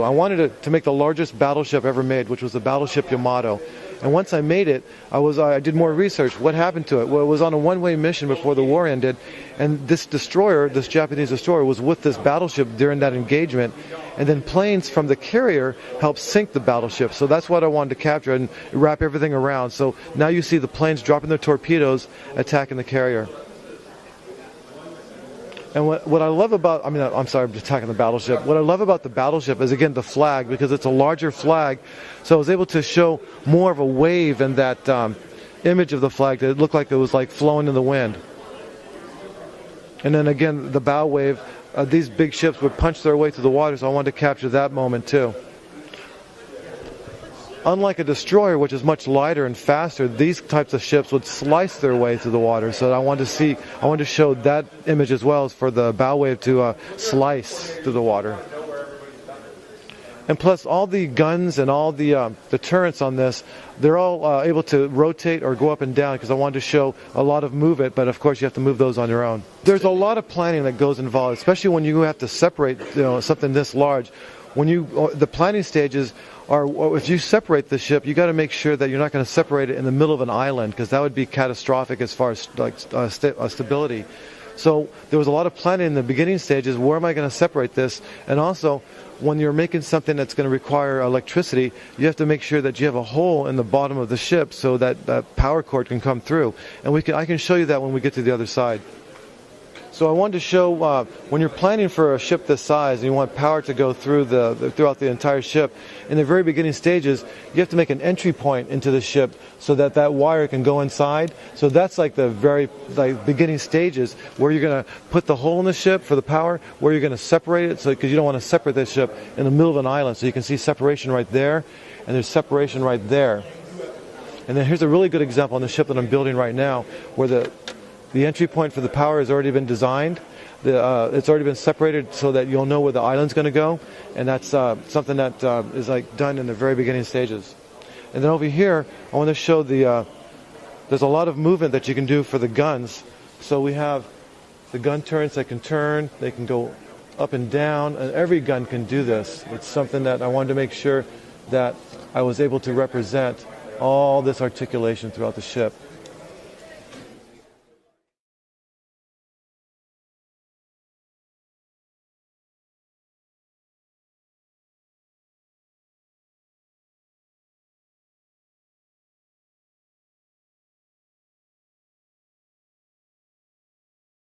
I wanted to make the largest battleship ever made, which was the battleship Yamato. And once I made it, I did more research. What happened to it? Well, it was on a one-way mission before the war ended, and this destroyer, this Japanese destroyer, was with this battleship during that engagement, and then planes from the carrier helped sink the battleship. So that's what I wanted to capture and wrap everything around. So now you see the planes dropping their torpedoes, attacking the carrier. And what I love about, I'm sorry, I'm attacking the battleship. What I love about the battleship is, again, the flag, because it's a larger flag. So I was able to show more of a wave in that image of the flag that it looked like it was like flowing in the wind. And then again, the bow wave, these big ships would punch their way through the water, so I wanted to capture that moment too. Unlike a destroyer, which is much lighter and faster, these types of ships would slice their way through the water. So I wanted to show that image as well, as for the bow wave to slice through the water. And plus, all the guns and all the turrets on this, they're all able to rotate or go up and down, because I wanted to show a lot of movement, but of course you have to move those on your own. There's a lot of planning that goes involved, especially when you have to separate something this large. The planning stages are, if you separate the ship, you got to make sure that you're not going to separate it in the middle of an island, because that would be catastrophic as far as stability. So there was a lot of planning in the beginning stages. Where am I going to separate this? And also, when you're making something that's going to require electricity, you have to make sure that you have a hole in the bottom of the ship so that that power cord can come through. And I can show you that when we get to the other side. So I wanted to show when you're planning for a ship this size and you want power to go throughout the entire ship, in the very beginning stages, you have to make an entry point into the ship so that that wire can go inside. So that's like the very beginning stages, where you're going to put the hole in the ship for the power, where you're going to separate it, because you don't want to separate this ship in the middle of an island. So you can see separation right there, and there's separation right there. And then here's a really good example on the ship that I'm building right now, where the entry point for the power has already been designed. It's already been separated so that you'll know where the island's going to go, and that's something that is done in the very beginning stages. And then over here, I want to show there's a lot of movement that you can do for the guns. So we have the gun turrets that can turn, they can go up and down, and every gun can do this. It's something that I wanted to make sure that I was able to represent all this articulation throughout the ship.